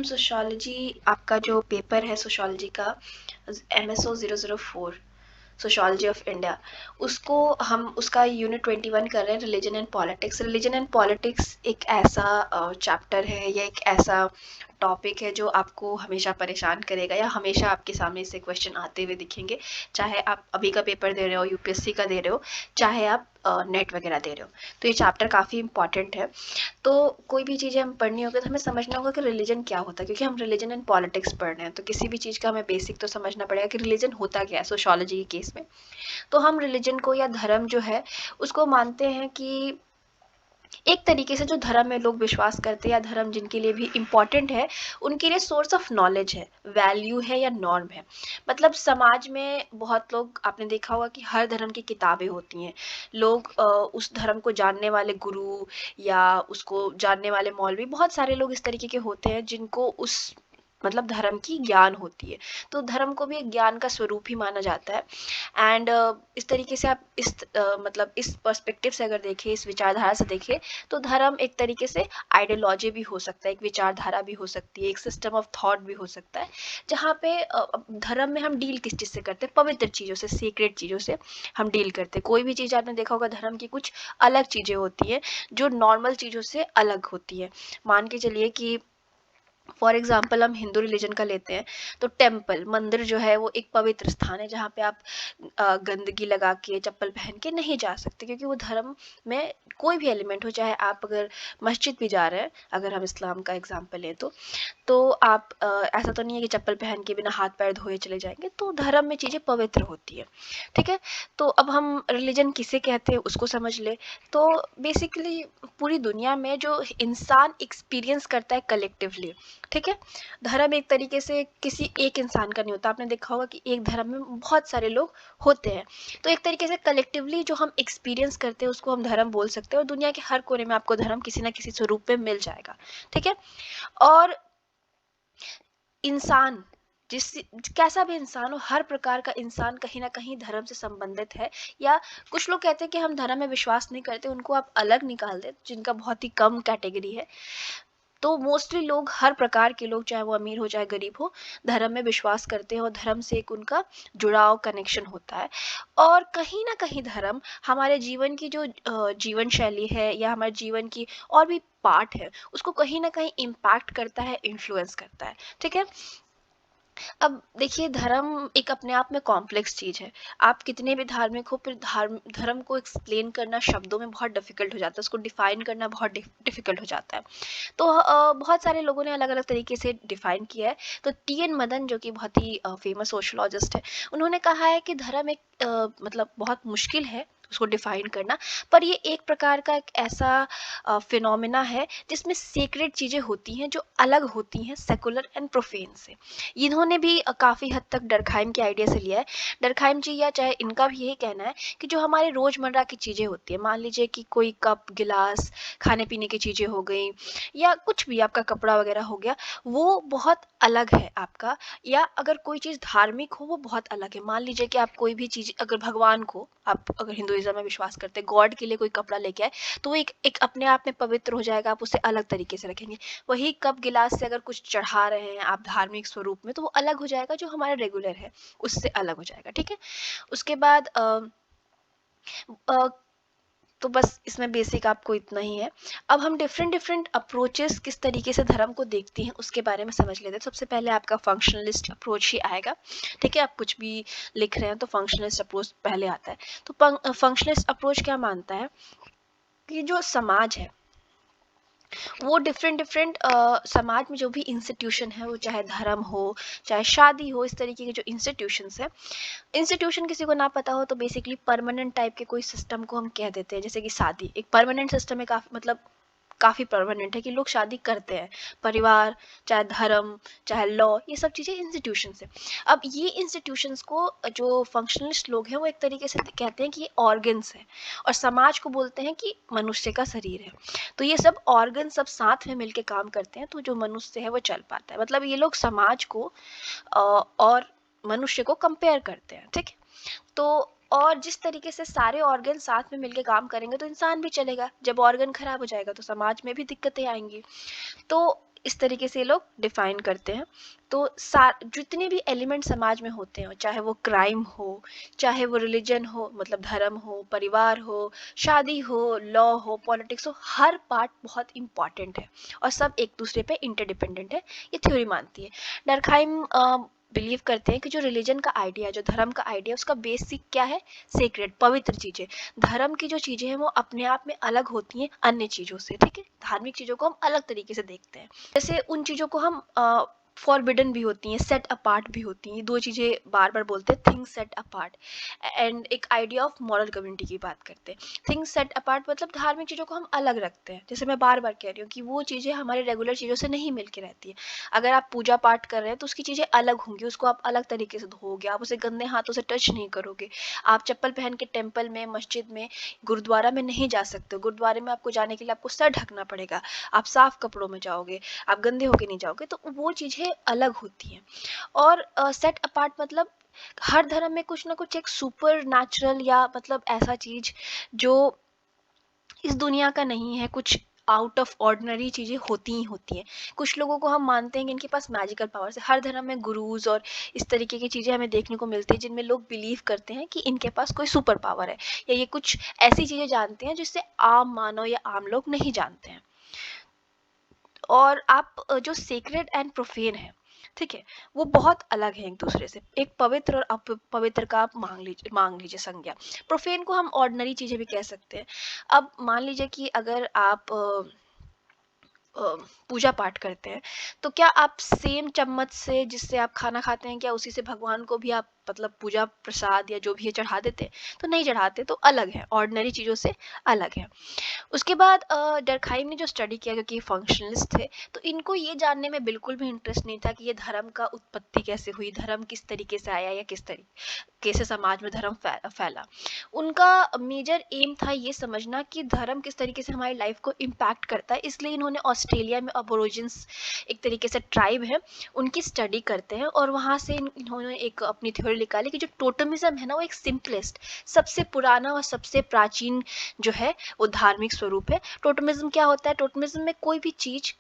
Ma'am sociology आपका जो paper है सोशियोलॉजी का MSO 004 सोशियोलॉजी ऑफ इंडिया, उसको हम उसका यूनिट 21 कर रहे हैं, religion and politics. Religion and politics एक ऐसा चैप्टर है या एक ऐसा टॉपिक है जो आपको हमेशा परेशान करेगा या हमेशा आपके सामने से क्वेश्चन आते हुए दिखेंगे, चाहे आप अभी का पेपर दे रहे हो, यूपीएससी का दे रहे हो, चाहे आप नेट वगैरह दे रहे हो। तो ये चैप्टर काफ़ी इंपॉर्टेंट है। तो कोई भी चीज़ें हम पढ़नी होगी तो हमें समझना होगा कि रिलीजन क्या होता है, क्योंकि हम रिलीजन एंड पॉलिटिक्स पढ़ रहे हैं, तो किसी भी चीज़ का हमें बेसिक तो समझना पड़ेगा कि रिलीजन होता क्या है सोशियोलॉजी के केस में। तो हम रिलीजन को या धर्म जो है उसको मानते हैं कि एक तरीके से जो धर्म में लोग विश्वास करते हैं या धर्म जिनके लिए भी इम्पॉर्टेंट है, उनके लिए सोर्स ऑफ नॉलेज है, वैल्यू है या नॉर्म है। मतलब समाज में बहुत लोग, आपने देखा होगा कि हर धर्म की किताबें होती हैं, लोग उस धर्म को जानने वाले गुरु या उसको जानने वाले मौलवी, बहुत सारे लोग इस तरीके के होते हैं जिनको उस मतलब धर्म की ज्ञान होती है। तो धर्म को भी एक ज्ञान का स्वरूप ही माना जाता है। एंड इस तरीके से आप मतलब इस पर्सपेक्टिव से अगर देखें, इस विचारधारा से देखें, तो धर्म एक तरीके से आइडियोलॉजी भी हो सकता है, एक विचारधारा भी हो सकती है, एक सिस्टम ऑफ थॉट भी हो सकता है, जहाँ पे धर्म में हम डील किस चीज़ से करते हैं, पवित्र चीज़ों से, सीक्रेट चीज़ों से हम डील करते हैं। कोई भी चीज़ आपने देखा होगा धर्म की कुछ अलग चीज़ें होती हैं जो नॉर्मल चीज़ों से अलग होती हैं। मान के चलिए कि फॉर एग्जाम्पल हम हिंदू रिलीजन का लेते हैं, तो टेम्पल मंदिर जो है वो एक पवित्र स्थान है जहाँ पे आप गंदगी लगा के चप्पल पहन के नहीं जा सकते, क्योंकि वो धर्म में कोई भी एलिमेंट हो, चाहे आप अगर मस्जिद भी जा रहे हैं, अगर हम इस्लाम का एग्जाम्पल लें तो आप ऐसा तो नहीं है कि चप्पल पहन के बिना हाथ पैर धोए चले जाएंगे। तो धर्म में चीज़ें पवित्र होती है, ठीक है। तो अब हम रिलीजन किसे कहते हैं उसको समझ ले। तो बेसिकली पूरी दुनिया में जो इंसान एक्सपीरियंस करता है कलेक्टिवली, ठीक है। धर्म एक तरीके से किसी एक इंसान का नहीं होता, आपने देखा होगा कि एक धर्म में बहुत सारे लोग होते हैं। तो एक तरीके से कलेक्टिवली जो हम एक्सपीरियंस करते हैं उसको हम धर्म बोल सकते हैं, और दुनिया के हर कोने में आपको धर्म किसी ना किसी स्वरूप में मिल जाएगा, ठीक है। और इंसान जिस कैसा भी इंसान हो, हर प्रकार का इंसान कहीं ना कहीं धर्म से संबंधित है। या कुछ लोग कहते हैं कि हम धर्म में विश्वास नहीं करते, उनको आप अलग निकाल दें, जिनका बहुत ही कम कैटेगरी है। तो मोस्टली लोग, हर प्रकार के लोग, चाहे वो अमीर हो चाहे गरीब हो, धर्म में विश्वास करते हैं और धर्म से एक उनका जुड़ाव, कनेक्शन होता है। और कहीं ना कहीं धर्म हमारे जीवन की जो जीवन शैली है या हमारे जीवन की और भी पार्ट है, उसको कहीं ना कहीं इम्पैक्ट करता है, इन्फ्लुएंस करता है, ठीक है। अब देखिए, धर्म एक अपने आप में कॉम्प्लेक्स चीज़ है। आप कितने भी धार्मिक हो, फिर धर्म को एक्सप्लेन करना शब्दों में बहुत डिफ़िकल्ट हो जाता है, उसको डिफ़ाइन करना बहुत डिफ़िकल्ट हो जाता है। तो बहुत सारे लोगों ने अलग अलग तरीके से डिफ़ाइन किया है। तो टी.एन. मदन, जो कि बहुत ही फेमस सोशलॉजिस्ट है, उन्होंने कहा है कि धर्म एक मतलब बहुत मुश्किल है उसको डिफ़ाइन करना, पर ये एक प्रकार का एक ऐसा फिनोमिना है जिसमें सीक्रेट चीज़ें होती हैं जो अलग होती हैं सेकुलर एंड प्रोफेन से। इन्होंने भी काफ़ी हद तक डरखाइम के आइडिया से लिया है। डरखाइम जी, या चाहे इनका भी यही कहना है कि जो हमारे रोज़मर्रा की चीज़ें होती हैं, मान लीजिए कि कोई कप गिलास, खाने पीने की चीज़ें हो गई, या कुछ भी आपका कपड़ा वगैरह हो गया, वो बहुत अलग है आपका। या अगर कोई चीज़ धार्मिक हो, वो बहुत अलग है। मान लीजिए कि आप कोई भी चीज़, अगर भगवान को, आप अगर हिंदुइज्म में विश्वास करते हैं, गॉड के लिए कोई कपड़ा लेके आए, तो वो एक अपने आप में पवित्र हो जाएगा, आप उसे अलग तरीके से रखेंगे। वही कप गिलास से अगर कुछ चढ़ा रहे हैं आप धार्मिक स्वरूप में, तो वो अलग हो जाएगा, जो हमारा रेगुलर है उससे अलग हो जाएगा, ठीक है। उसके बाद अ, तो बस इसमें बेसिक आपको इतना ही है। अब हम डिफरेंट डिफरेंट अप्रोचेस किस तरीके से धर्म को देखती हैं उसके बारे में समझ लेते हैं। सबसे पहले आपका फंक्शनलिस्ट अप्रोच ही आएगा, ठीक है। आप कुछ भी लिख रहे हैं तो फंक्शनलिस्ट अप्रोच पहले आता है। तो फंक्शनलिस्ट अप्रोच क्या मानता है कि जो समाज है वो डिफरेंट डिफरेंट समाज में जो भी इंस्टीट्यूशन है, वो चाहे धर्म हो, चाहे शादी हो, इस तरीके के जो इंस्टीट्यूशंस है, इंस्टीट्यूशन किसी को ना पता हो तो बेसिकली परमानेंट टाइप के कोई सिस्टम को हम कह देते हैं। जैसे कि शादी एक परमानेंट सिस्टम है, काफ़ी मतलब काफ़ी परमानेंट है कि लोग शादी करते हैं। परिवार, चाहे धर्म, चाहे लॉ, ये सब चीज़ें इंस्टीट्यूशन है। अब ये इंस्टीट्यूशंस को जो फंक्शनलिस्ट लोग हैं वो एक तरीके से कहते हैं कि ये ऑर्गन्स है, और समाज को बोलते हैं कि मनुष्य का शरीर है। तो ये सब ऑर्गन सब साथ में मिलके काम करते हैं, तो जो मनुष्य है वो चल पाता है। मतलब ये लोग समाज को और मनुष्य को कंपेयर करते हैं, ठीक है। तो और जिस तरीके से सारे ऑर्गन साथ में मिलके काम करेंगे तो इंसान भी चलेगा। जब ऑर्गन खराब हो जाएगा तो समाज में भी दिक्कतें आएंगी। तो इस तरीके से ये लोग डिफाइन करते हैं। तो जितने भी एलिमेंट समाज में होते हैं, चाहे वो क्राइम हो, चाहे वो रिलीजन हो, मतलब धर्म हो, परिवार हो, शादी हो, लॉ हो, पॉलिटिक्स हो, हर पार्ट बहुत इंपॉर्टेंट है और सब एक दूसरे पे इंटरडिपेंडेंट है, ये थ्योरी मानती है। डर्कहाइम बिलीव करते हैं कि जो रिलीजन का आइडिया, जो धर्म का आइडिया, उसका बेसिक क्या है? सेक्रेड, पवित्र चीजें। धर्म की जो चीजें हैं वो अपने आप में अलग होती हैं अन्य चीजों से, ठीक है। धार्मिक चीजों को हम अलग तरीके से देखते हैं। जैसे उन चीजों को हम फॉरबिडन भी होती हैं, सेट अपार्ट भी होती हैं। दो चीजें बार बार बोलते हैं, थिंग्स सेट अपार्ट। एंड एक आइडिया ऑफ मॉरल कम्युनिटी की बात करते हैं। थिंग्स सेट अपार्ट मतलब धार्मिक चीजों को हम अलग रखते हैं। जैसे मैं बार बार कह रही हूँ कि वो चीजें हमारे रेगुलर चीजों से नहीं मिलके रहती है। अगर आप पूजा पाठ कर रहे हैं तो उसकी चीजें अलग होंगी, उसको आप अलग तरीके से धोओगे, आप उसे गंदे हाथों से टच नहीं करोगे। आप चप्पल पहन के टेम्पल में, मस्जिद में, गुरुद्वारा में नहीं जा सकते। गुरुद्वारे में आपको जाने के लिए आपको सर ढकना पड़ेगा, आप साफ कपड़ों में जाओगे, आप गंदे होके नहीं जाओगे। तो वो चीजें अलग होती हैं। और सेट अपार्ट मतलब हर धर्म में कुछ ना कुछ एक सुपर नेचुरल या मतलब ऐसा चीज जो इस दुनिया का नहीं है, कुछ आउट ऑफ ऑर्डिनरी चीजें होती ही होती हैं। कुछ लोगों को हम मानते हैं कि इनके पास मैजिकल पावर्स है। हर धर्म में गुरुज और इस तरीके की चीजें हमें देखने को मिलती है जिनमें लोग बिलीव करते हैं कि इनके पास कोई सुपर पावर है, या ये कुछ ऐसी चीजें जानते हैं जिससे आम मानव या आम लोग नहीं जानते हैं। और आप जो सेक्रेड एंड प्रोफेन है, ठीक है, वो बहुत अलग है एक दूसरे से। एक पवित्र और अपवित्र का आप मान लीजिए संज्ञा। प्रोफेन को हम ऑर्डिनरी चीजें भी कह सकते हैं। अब मान लीजिए कि अगर आप पूजा पाठ करते हैं, तो क्या आप सेम चम्मच से जिससे आप खाना खाते हैं, क्या उसी से भगवान को भी आप मतलब पूजा प्रसाद या जो भी है चढ़ा देते हैं? तो नहीं चढ़ाते। तो अलग है, ऑर्डिनरी चीजों से अलग है। उसके बाद डर्कहाइम ने जो स्टडी किया, क्योंकि फंक्शनलिस्ट थे, तो इनको ये जानने में बिल्कुल भी इंटरेस्ट नहीं था कि ये धर्म का उत्पत्ति कैसे हुई, धर्म किस तरीके से आया, या किस तरीके से समाज में धर्म फैला। उनका मेजर एम था ये समझना कि धर्म किस तरीके से हमारी लाइफ को इम्पैक्ट करता है। इसलिए इन्होंने ऑस्ट्रेलिया में अबोरिजिन्स, एक तरीके से ट्राइब है, उनकी स्टडी करते हैं और वहाँ से इन्होंने एक अपनी थ्योरी निकाली कि जो टोटमिज्म है ना, वो एक सिंपलेस्ट, सबसे पुराना और सबसे प्राचीन जो है वो धार्मिक स्वरूप है। टोटमिज्म क्या होता है? टोटमिज्म में कोई भी चीज,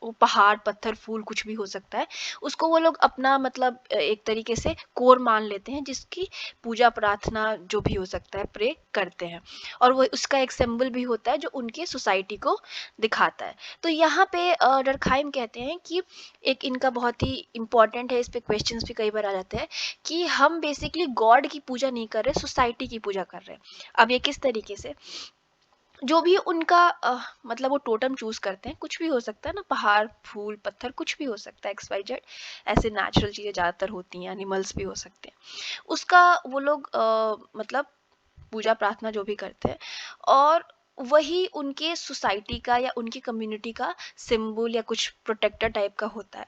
वो पहाड़, पत्थर, फूल, कुछ भी हो सकता है, उसको वो लोग अपना मतलब एक तरीके से कोर मान लेते हैं, जिसकी पूजा प्रार्थना जो भी हो सकता है प्रे करते हैं, और वो उसका एक सिंबल भी होता है जो उनके सोसाइटी को दिखाता है। तो यहाँ पे डर्कहाइम कहते हैं कि एक इनका बहुत ही इंपॉर्टेंट है, इस पे क्वेश्चंस भी कई बार आ जाते हैं कि हम बेसिकली गॉड की पूजा नहीं कर रहे, सोसाइटी की पूजा कर रहे हैं। अब ये किस तरीके से? जो भी उनका मतलब वो टोटम चूज करते हैं, कुछ भी हो सकता है ना, पहाड़, फूल, पत्थर, कुछ भी हो सकता है, एक्स वाई जेड, ऐसे नेचुरल चीजें ज्यादातर होती हैं, एनिमल्स भी हो सकते हैं। उसका वो लोग मतलब पूजा प्रार्थना जो भी करते हैं, और वही उनके सोसाइटी का या उनकी कम्युनिटी का सिंबल या कुछ प्रोटेक्टर टाइप का होता है।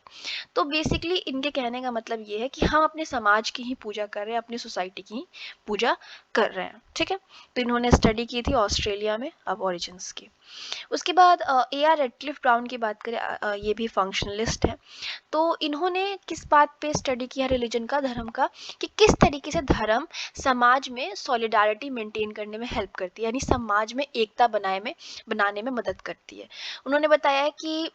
तो बेसिकली इनके कहने का मतलब ये है कि हम अपने समाज की ही पूजा कर रहे हैं, अपनी सोसाइटी की ही पूजा कर रहे हैं, ठीक है। तो इन्होंने स्टडी की थी ऑस्ट्रेलिया में अबॉरिजिन्स की। उसके बाद AR रेडक्लिफ ब्राउन की बात करें, ये भी फंक्शनलिस्ट है। तो इन्होंने किस बात पे स्टडी किया रिलीजन का, धर्म का, कि किस तरीके से धर्म समाज में सॉलिडारिटी मेंटेन करने में हेल्प करती है, यानी समाज में एकता बनाने में मदद करती है। उन्होंने बताया है कि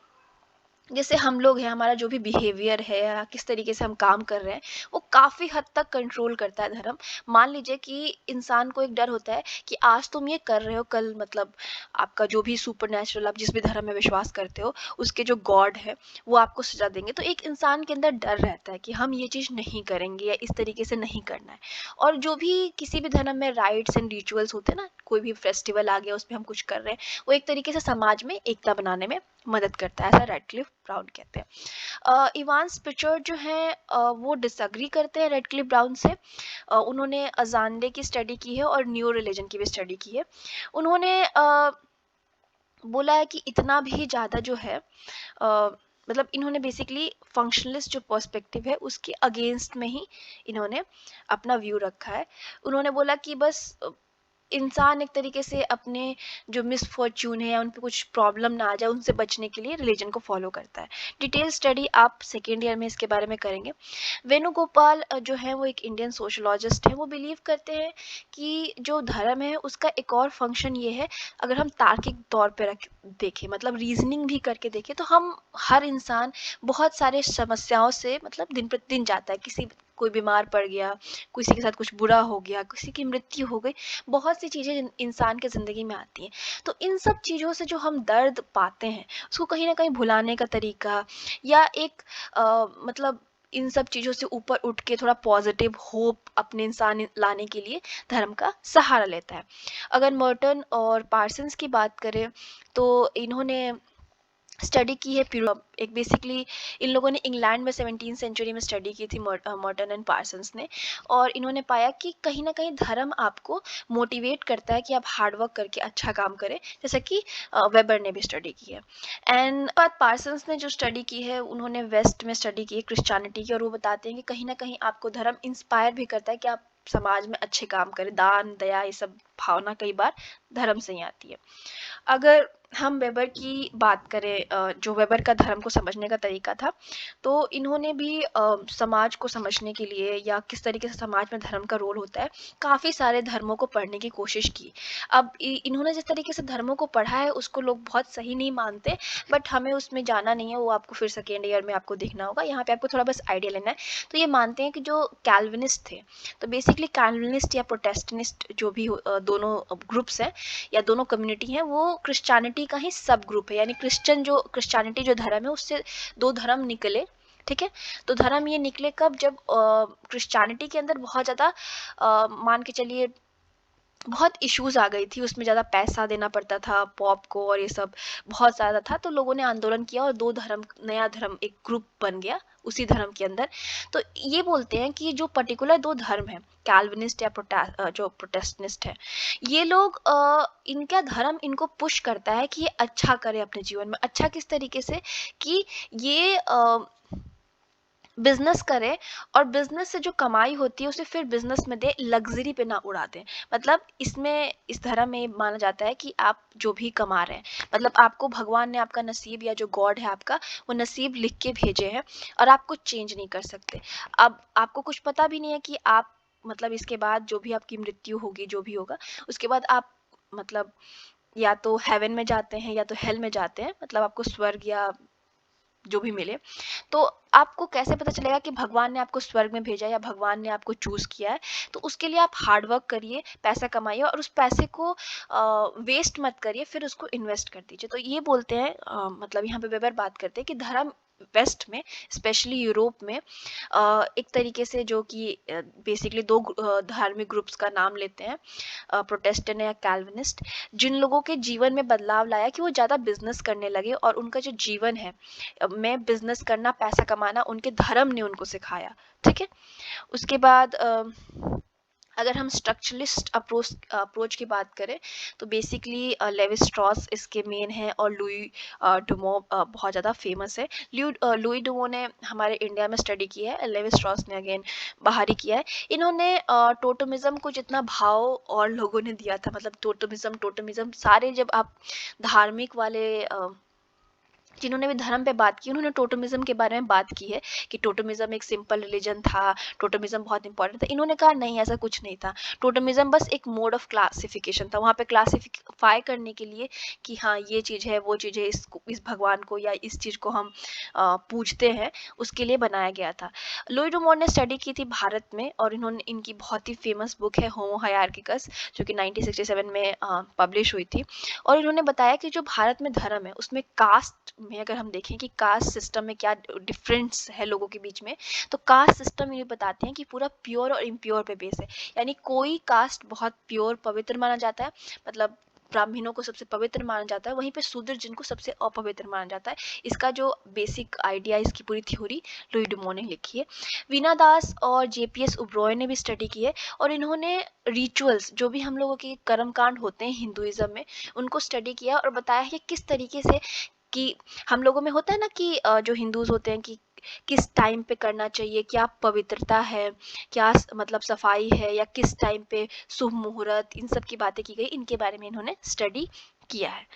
जैसे हम लोग हैं, हमारा जो भी बिहेवियर है या किस तरीके से हम काम कर रहे हैं, वो काफ़ी हद तक कंट्रोल करता है धर्म। मान लीजिए कि इंसान को एक डर होता है कि आज तुम ये कर रहे हो, कल मतलब आपका जो भी सुपर नेचुरल, आप जिस भी धर्म में विश्वास करते हो, उसके जो गॉड है वो आपको सजा देंगे। तो एक इंसान के अंदर डर रहता है कि हम ये चीज़ नहीं करेंगे या इस तरीके से नहीं करना है। और जो भी किसी भी धर्म में राइट्स एंड रिचुअल्स होते हैं ना, कोई भी फेस्टिवल आ गया, उसमें हम कुछ कर रहे हैं, वो एक तरीके से समाज में एकता बनाने में मदद करता है, ऐसा रेडक्लिफ ब्राउन कहते हैं। इवान स्पिचर जो है वो डिसएग्री करते हैं रेडक्लिफ ब्राउन से। उन्होंने अजांडे की स्टडी की है और न्यू रिलीजन की भी स्टडी की है। उन्होंने बोला है कि इतना भी ज़्यादा जो है मतलब इन्होंने बेसिकली फंक्शनलिस्ट जो पर्सपेक्टिव है उसके अगेंस्ट में ही इन्होंने अपना व्यू रखा है। उन्होंने बोला कि बस इंसान एक तरीके से अपने जो मिसफॉर्च्यून है या उन पे कुछ प्रॉब्लम ना आ जाए उनसे बचने के लिए रिलीजन को फॉलो करता है। डिटेल स्टडी आप सेकेंड ईयर में इसके बारे में करेंगे। वेणुगोपाल जो है वो एक इंडियन सोशोलॉजिस्ट है। वो बिलीव करते हैं कि जो धर्म है उसका एक और फंक्शन ये है, अगर हम तार्किक तौर पे रख देखें, मतलब रीजनिंग भी करके देखें, तो हम हर इंसान बहुत सारे समस्याओं से मतलब दिन प्रतिदिन जाता है। किसी कोई बीमार पड़ गया, किसी के साथ कुछ बुरा हो गया, किसी की मृत्यु हो गई, बहुत सी चीज़ें इंसान के ज़िंदगी में आती हैं। तो इन सब चीज़ों से जो हम दर्द पाते हैं उसको कहीं ना कहीं भुलाने का तरीका या एक मतलब इन सब चीज़ों से ऊपर उठ के थोड़ा पॉजिटिव होप अपने इंसान लाने के लिए धर्म का सहारा लेता है। अगर मॉर्टन और पार्सन्स की बात करें तो इन्होंने स्टडी की है एक बेसिकली इन लोगों ने इंग्लैंड में 17वीं सेंचुरी में स्टडी की थी, मॉर्टन एंड पार्सन्स ने। और इन्होंने पाया कि कहीं ना कहीं धर्म आपको मोटिवेट करता है कि आप हार्ड वर्क करके अच्छा काम करें, जैसा कि वेबर ने भी स्टडी की है। एंड बाद पार्सन्स ने जो स्टडी की है उन्होंने वेस्ट में स्टडी की है क्रिश्चियनिटी की, और वो बताते हैं कि कहीं ना कहीं आपको धर्म इंस्पायर भी करता है कि आप समाज में अच्छे काम करें। दान दया ये सब भावना कई बार धर्म से ही आती है। अगर हम वेबर की बात करें, जो वेबर का धर्म को समझने का तरीका था, तो इन्होंने भी समाज को समझने के लिए या किस तरीके से समाज में धर्म का रोल होता है, काफ़ी सारे धर्मों को पढ़ने की कोशिश की। अब इन्होंने जिस तरीके से धर्मों को पढ़ा है उसको लोग बहुत सही नहीं मानते, बट हमें उसमें जाना नहीं है, वो आपको फिर सेकेंड ईयर में आपको देखना होगा। यहाँ पे आपको थोड़ा बस आइडिया लेना है। तो ये मानते हैं कि जो कैल्विनिस्ट थे, तो बेसिकली कैल्विनिस्ट या प्रोटेस्टेंटिस्ट जो भी दोनों ग्रुप्स हैं या दोनों कम्युनिटी हैं, वो क्रिश्चियनिटी का ही सब ग्रुप है। यानी क्रिश्चियनिटी जो धर्म है उससे दो धर्म निकले, ठीक है। तो धर्म ये निकले कब, जब क्रिश्चियनिटी के अंदर बहुत ज़्यादा मान के चलिए बहुत इश्यूज आ गई थी, उसमें ज़्यादा पैसा देना पड़ता था पॉप को और ये सब बहुत ज़्यादा था। तो लोगों ने आंदोलन किया और दो धर्म, नया धर्म एक ग्रुप बन गया उसी धर्म के अंदर। तो ये बोलते हैं कि जो पर्टिकुलर दो धर्म है, कैल्विनिस्ट या जो प्रोटेस्टेंटिस्ट है, ये लोग इनका धर्म इनको पुश करता है कि ये अच्छा करे अपने जीवन में। अच्छा किस तरीके से कि ये बिजनेस करे और बिजनेस से जो कमाई होती है उसे फिर बिजनेस में दे, लग्जरी पे ना उड़ा दे। मतलब इसमें इस धर्म में माना जाता है कि आप जो भी कमा रहे हैं, मतलब आपको भगवान ने आपका नसीब या जो गॉड है आपका वो नसीब लिख के भेजे हैं और आप कुछ चेंज नहीं कर सकते। अब आपको कुछ पता भी नहीं है कि आप मतलब इसके बाद जो भी आपकी मृत्यु होगी, जो भी होगा उसके बाद आप मतलब या तो हेवन में जाते हैं या तो हेल में जाते हैं, मतलब आपको स्वर्ग या जो भी मिले। तो आपको कैसे पता चलेगा कि भगवान ने आपको स्वर्ग में भेजा या भगवान ने आपको चूज किया है? तो उसके लिए आप हार्ड वर्क करिए, पैसा कमाइए और उस पैसे को वेस्ट मत करिए, फिर उसको इन्वेस्ट कर दीजिए। तो ये बोलते हैं मतलब यहाँ पे वेबर बात करते हैं कि धर्म वेस्ट में, स्पेशली यूरोप में एक तरीके से जो कि बेसिकली दो धार्मिक ग्रुप्स का नाम लेते हैं, प्रोटेस्टेंट या कैल्विनिस्ट, जिन लोगों के जीवन में बदलाव लाया कि वो ज़्यादा बिजनेस करने लगे और उनका जो जीवन है में बिजनेस करना, पैसा कमाना उनके धर्म ने उनको सिखाया, ठीक है। उसके बाद अगर हम स्ट्रक्चरलिस्ट अप्रोच की बात करें तो बेसिकली लेवी स्ट्रॉस इसके मेन है और लुई डुमो बहुत ज़्यादा फेमस है। लुई डुमो ने हमारे इंडिया में स्टडी की है, लेवी स्ट्रॉस ने अगेन बाहर ही किया है। इन्होंने टोटमिज्म को जितना भाव और लोगों ने दिया था, मतलब टोटमिज्म सारे, जब आप धार्मिक वाले जिन्होंने भी धर्म पे बात की उन्होंने टोटमिज्म के बारे में बात की है कि टोटमिज्म एक सिंपल रिलीजन था, टोटमिज्म बहुत इंपॉर्टेंट था। इन्होंने कहा नहीं, ऐसा कुछ नहीं था। टोटमिज्म बस एक मोड ऑफ क्लासिफिकेशन था, वहाँ पे क्लासिफाई करने के लिए कि हाँ ये चीज़ है, वो चीज़ है, इस भगवान को या इस चीज़ को हम पूजते हैं, उसके लिए बनाया गया था। लुई डुमोर ने स्टडी की थी भारत में और इन्होंने, इनकी बहुत ही फेमस बुक है होमो हायरार्किकस, जो कि 1967 में पब्लिश हुई थी। और इन्होंने बताया कि जो भारत में धर्म है उसमें कास्ट में अगर हम देखें कि कास्ट सिस्टम में क्या डिफरेंस है लोगों के बीच में, तो कास्ट सिस्टम ये बताते हैं कि पूरा प्योर और इम्प्योर पे बेस है। यानी कोई कास्ट बहुत प्योर पवित्र माना जाता है, मतलब ब्राह्मणों को सबसे पवित्र माना जाता है, वहीं पे शूद्र जिनको सबसे अपवित्र माना जाता है। इसका जो बेसिक आइडिया, इसकी पूरी थ्योरी लुई डुमो ने लिखी है। वीना दास और जेपीएस उब्रॉय ने भी स्टडी की है और इन्होंने रिचुअल्स, जो भी हम लोगों के कर्मकांड होते हैं हिंदुइज्म में, उनको स्टडी किया और बताया है कि किस तरीके से कि हम लोगों में होता है ना कि जो हिंदूज होते हैं कि किस टाइम पे करना चाहिए, क्या पवित्रता है, क्या मतलब सफाई है, या किस टाइम पे शुभ मुहूर्त, इन सब की बातें की गई, इनके बारे में इन्होंने स्टडी किया है।